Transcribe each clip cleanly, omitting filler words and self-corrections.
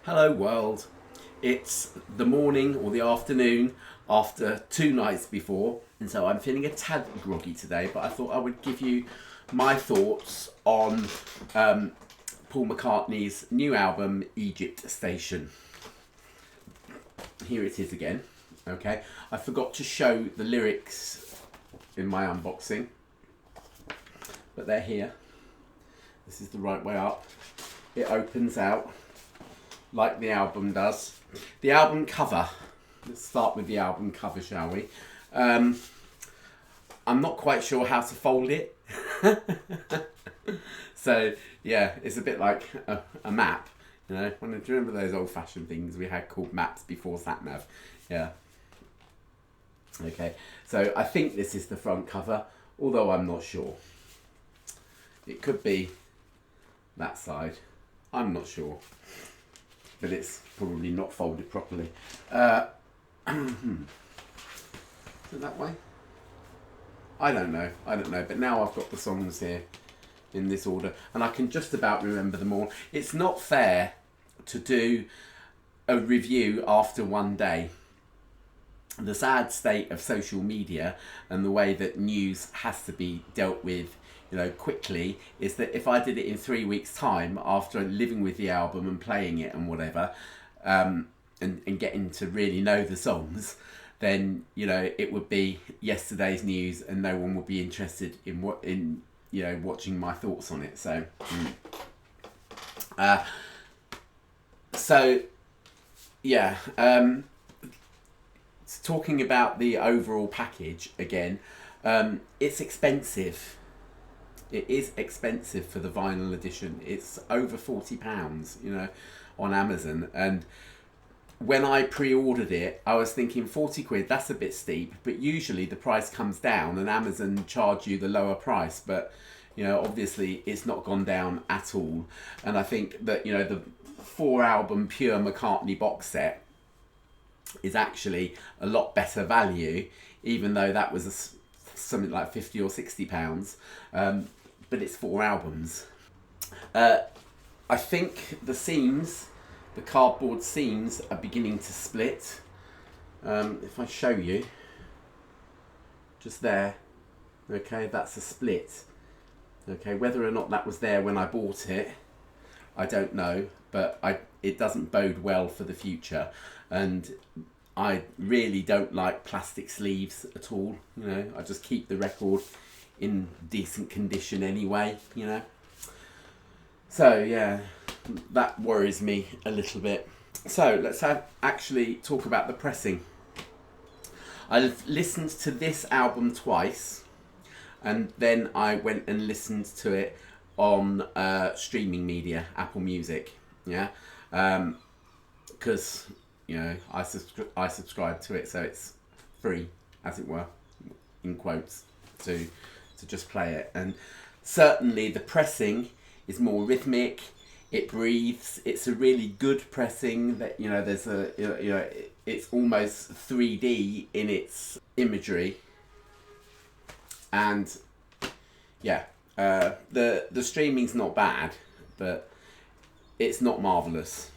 Hello world. It's the morning or the afternoon after 2 nights before, and so I'm feeling a tad groggy today, but I thought I would give you my thoughts on Paul McCartney's new album, Egypt Station. Here it is again. Okay, I forgot to show the lyrics in my unboxing, but they're here. This is the right way up. It opens out like the album does. The album cover. Let's start with the album cover, shall we? I'm not quite sure how to fold it. So, yeah, it's a bit like a map. You know, do you remember those old-fashioned things we had called maps before sat-nav? Yeah. Okay, so I think this is the front cover, although I'm not sure. It could be that side. I'm not sure. But it's probably not folded properly. Is it that way? I don't know, but now I've got the songs here in this order, and I can just about remember them all. It's not fair to do a review after one day. The sad state of social media and the way that news has to be dealt with, quickly, is that if I did it in 3 weeks' time after living with the album and playing it and whatever, and getting to really know the songs, then it would be yesterday's news and no one would be interested in watching my thoughts on it. Talking about the overall package again, it's expensive. It is expensive for the vinyl edition. It's over £40, on Amazon. And when I pre-ordered it, I was thinking 40 quid, that's a bit steep. But usually the price comes down and Amazon charge you the lower price. But, obviously it's not gone down at all. And I think that, the 4-album Pure McCartney box set is actually a lot better value, even though that was something like 50 or 60 pounds. But it's 4 albums. I think the cardboard seams are beginning to split. If I show you, just there, okay, that's a split. Okay, whether or not that was there when I bought it, I don't know, but it doesn't bode well for the future. And I really don't like plastic sleeves at all. I just keep the record in decent condition anyway, So yeah, that worries me a little bit. So let's actually talk about the pressing. I've listened to this album twice, and then I went and listened to it on streaming media, Apple Music, because I subscribe to it, so it's free, as it were, in quotes, to just play it. And certainly the pressing is more rhythmic, it breathes, it's a really good pressing that, there's it's almost 3D in its imagery. And the streaming's not bad, but it's not marvellous,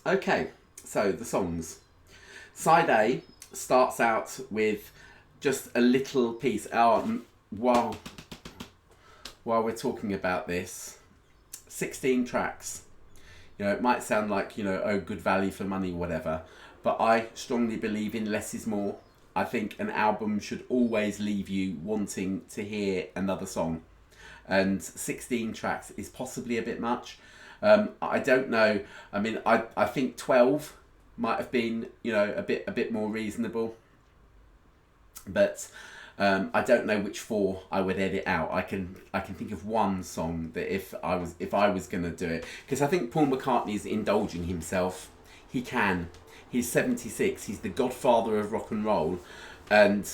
Okay, so the songs. Side A starts out with just a little piece. While we're talking about this, 16 tracks. It might sound like, good value for money, whatever, but I strongly believe in less is more. I think an album should always leave you wanting to hear another song, and 16 tracks is possibly a bit much. I don't know. I mean, I think 12 might have been, a bit more reasonable. But I don't know which 4 I would edit out. I can think of one song that if I was going to do it, because I think Paul McCartney is indulging himself. He can. He's 76. He's the godfather of rock and roll, and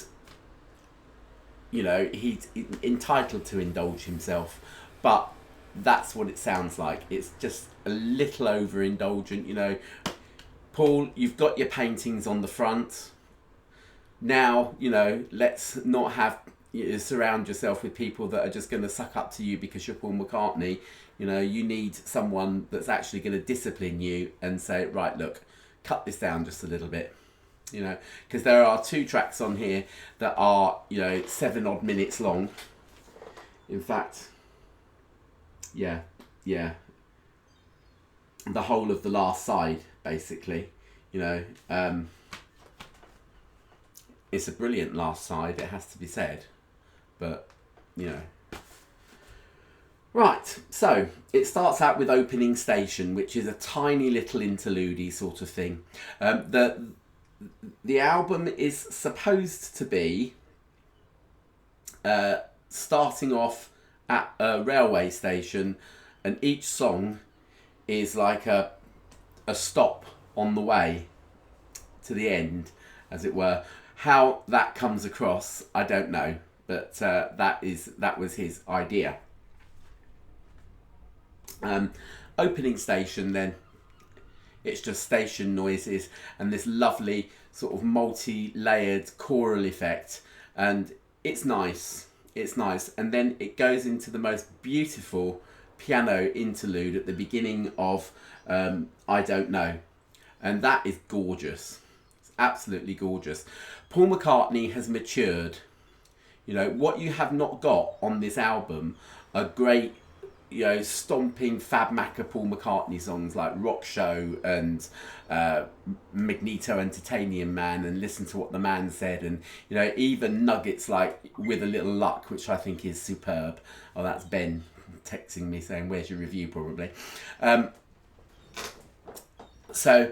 he's entitled to indulge himself. But that's what it sounds like. It's just a little overindulgent. Paul, you've got your paintings on the front. Now, let's not have you surround yourself with people that are just going to suck up to you because you're Paul McCartney. You know, you need someone that's actually going to discipline you and say, right, look, cut this down just a little bit. You know, because there are 2 tracks on here that are, you know, 7 odd minutes long. In fact, yeah, the whole of the last side, basically, you know, it's a brilliant last side, it has to be said, but, you know. Right, so it starts out with Opening Station, which is a tiny little interlude sort of thing. The album is supposed to be starting off at a railway station, and each song is like a stop on the way to the end, as it were. How that comes across, I don't know, but that was his idea. Opening Station, then, it's just station noises and this lovely sort of multi-layered choral effect, and it's nice. And then it goes into the most beautiful piano interlude at the beginning of I Don't Know, and that is gorgeous. It's absolutely gorgeous. Paul McCartney has matured. You know, what you have not got on this album are great, you know, stomping Fab Macca Paul McCartney songs like Rock Show and Magneto Entertainium Man and Listen to What the Man Said, and, you know, even nuggets like With a Little Luck, which I think is superb. Oh, that's Ben texting me saying, where's your review, probably. So,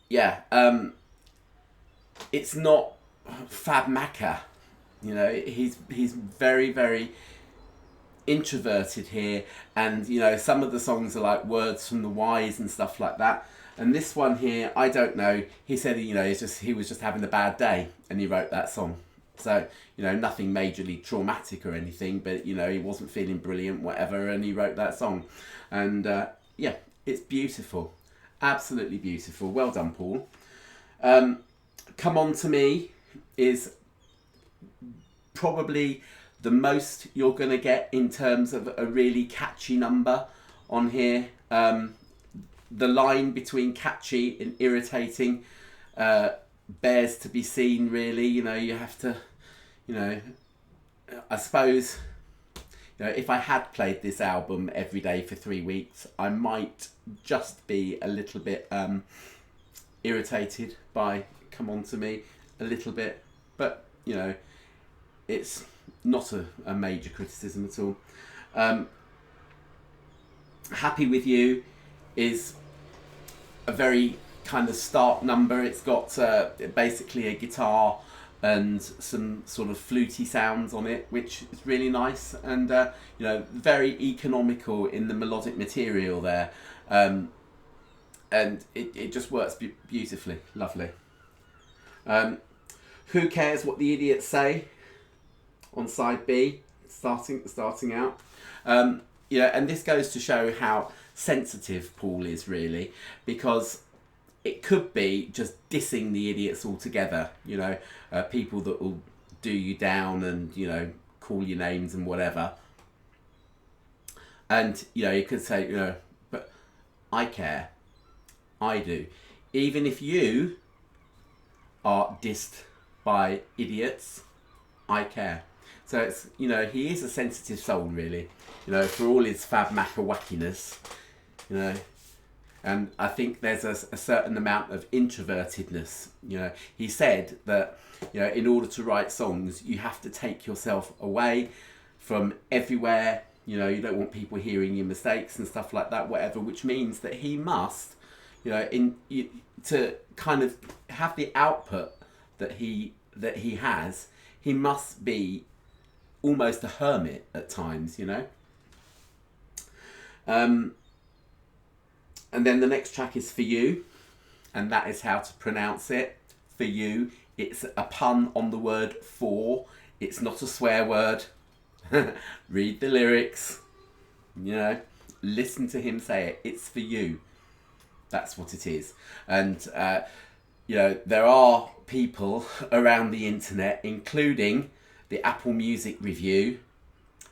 yeah, it's not Fab Macca. You know, he's very, very introverted here, and, you know, some of the songs are like Words from the Wise and stuff like that. And this one here, I don't know. He said, you know, he was just having a bad day, and he wrote that song. So, you know, nothing majorly traumatic or anything, but, you know, he wasn't feeling brilliant, whatever, and he wrote that song. And yeah, it's beautiful, absolutely beautiful. Well done, Paul. Come On To Me is probably the most you're going to get in terms of a really catchy number on here. The line between catchy and irritating bears to be seen, really. You know, you have to, you know, I suppose, you know, if I had played this album every day for 3 weeks, I might just be a little bit irritated by Come On To Me, a little bit, but, you know, it's not a major criticism at all. Happy With You is a very kind of stark number. It's got basically a guitar and some sort of fluty sounds on it, which is really nice, and you know, very economical in the melodic material there, and it just works beautifully. Lovely. Who Cares What the Idiots Say on side B, starting out. Yeah, and this goes to show how sensitive Paul is, really, because it could be just dissing the idiots altogether, you know, people that will do you down and, you know, call you names and whatever. And, you know, you could say, you know, but I care. I do. Even if you are dissed by idiots, I care. So it's, you know, he is a sensitive soul, really, you know, for all his Fab Macca wackiness, you know. And I think there's a certain amount of introvertedness, you know. He said that, you know, in order to write songs, you have to take yourself away from everywhere, you know, you don't want people hearing your mistakes and stuff like that, whatever, which means that he must, you know, to kind of have the output that he has, he must be almost a hermit at times, you know. And then the next track is For You, and that is how to pronounce it. For You. It's a pun on the word for. It's not a swear word. Read the lyrics. You know, listen to him say it. It's for you. That's what it is. And, you know, there are people around the internet, including the Apple Music review,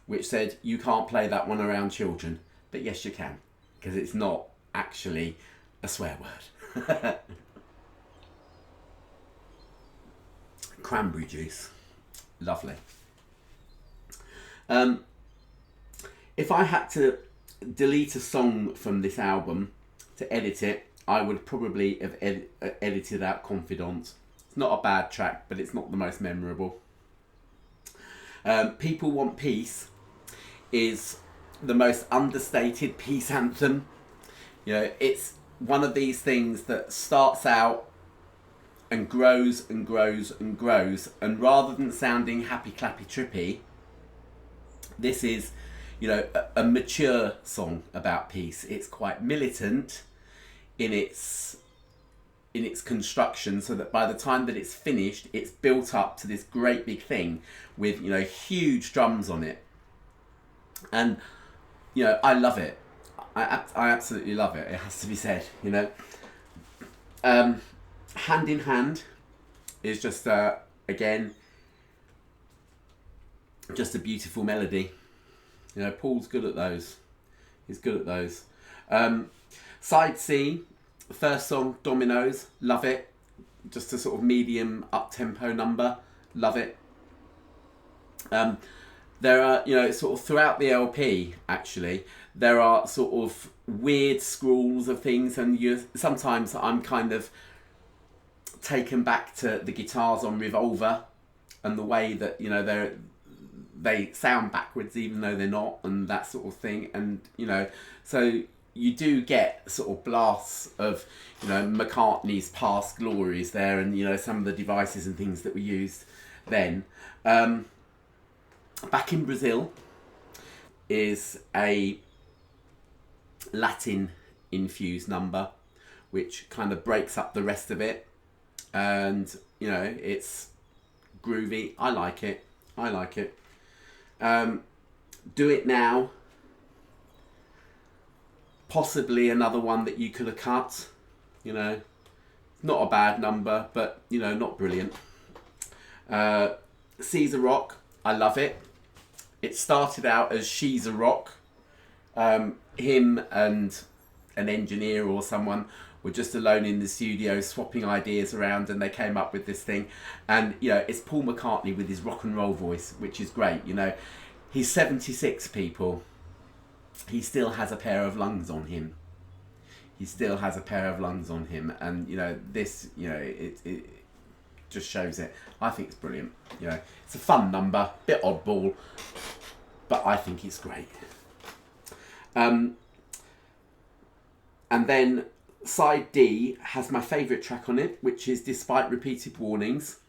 which said you can't play that one around children. But yes, you can, because it's not actually a swear word. Cranberry juice. Lovely. If I had to delete a song from this album to edit it, I would probably have edited out Confidant. It's not a bad track, but it's not the most memorable. People Want Peace is the most understated peace anthem. You know, it's one of these things that starts out and grows and grows and grows, and rather than sounding happy clappy trippy, this is, you know, a mature song about peace. It's quite militant in its construction, so that by the time that it's finished, it's built up to this great big thing with, you know, huge drums on it. And, you know, I love it. I absolutely love it. It has to be said, you know. Hand in Hand is just, again, just a beautiful melody. You know, Paul's good at those. He's good at those. Side C, first song, Dominoes, love it. Just a sort of medium up-tempo number, love it. There are, you know, sort of throughout the LP, actually, there are sort of weird scrawls of things, and sometimes I'm kind of taken back to the guitars on Revolver and the way that, you know, they sound backwards even though they're not, and that sort of thing. And, you know, so you do get sort of blasts of, you know, McCartney's past glories there, and, you know, some of the devices and things that were used then. Back in Brazil is a Latin infused number which kind of breaks up the rest of it, and, you know, it's groovy. I like it. Do It Now, possibly another one that you could have cut, you know. Not a bad number, but, you know, not brilliant. Caesar Rock, I love it. It started out as She's a Rock. Him and an engineer or someone were just alone in the studio swapping ideas around, and they came up with this thing. And, you know, it's Paul McCartney with his rock and roll voice, which is great. You know, he's 76, people. He still has a pair of lungs on him. And, you know, this, you know, it just shows it. I think it's brilliant. You know, it's a fun number, bit oddball, but I think it's great. And then side D has my favourite track on it, which is Despite Repeated Warnings,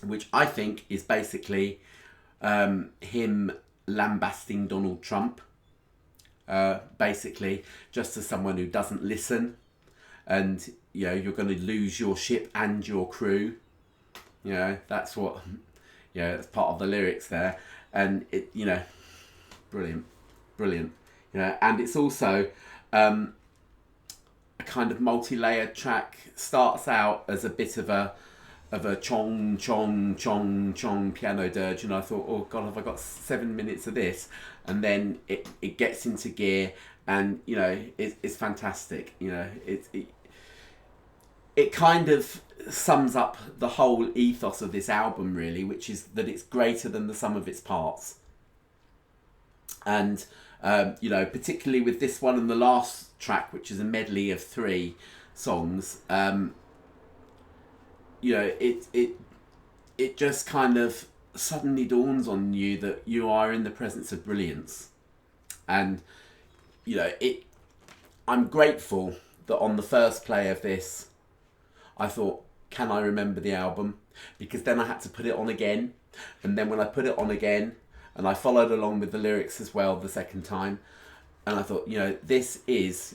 which I think is basically him lambasting Donald Trump, basically just as someone who doesn't listen, and, you know, you're going to lose your ship and your crew. You know, that's what, you know, that's part of the lyrics there. And it, you know, brilliant. You know, and it's also a kind of multi-layered track. Starts out as a bit of a chong chong chong chong piano dirge, and I thought, oh god, have I got 7 minutes of this? And then it gets into gear, and, you know, it's fantastic. You know, it kind of sums up the whole ethos of this album, really, which is that it's greater than the sum of its parts. And you know, particularly with this one and the last track, which is a medley of 3 songs, you know, it just kind of suddenly dawns on you that you are in the presence of brilliance. And, you know, I'm grateful that on the first play of this, I thought, can I remember the album? Because then I had to put it on again. And then when I put it on again, and I followed along with the lyrics as well the second time, and I thought, you know, this is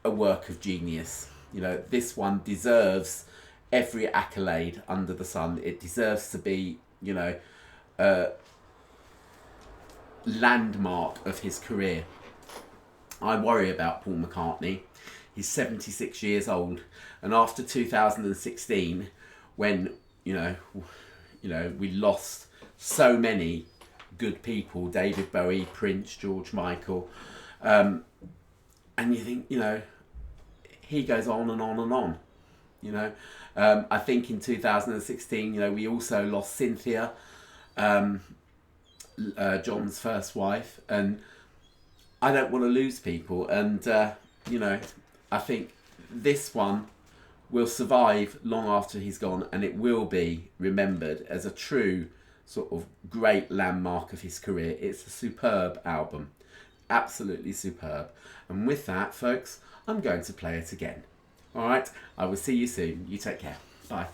a work of genius. You know, this one deserves every accolade under the sun. It deserves to be, you know, a landmark of his career. I worry about Paul McCartney. He's 76 years old, and after 2016, when, you know, we lost so many good people, David Bowie, Prince, George Michael, and you think, you know, he goes on and on and on, you know. I think in 2016, you know, we also lost Cynthia, John's first wife, and I don't want to lose people, and you know, I think this one will survive long after he's gone, and it will be remembered as a true sort of great landmark of his career. It's a superb album, absolutely superb. And with that, folks, I'm going to play it again. All right, I will see you soon. You take care. Bye.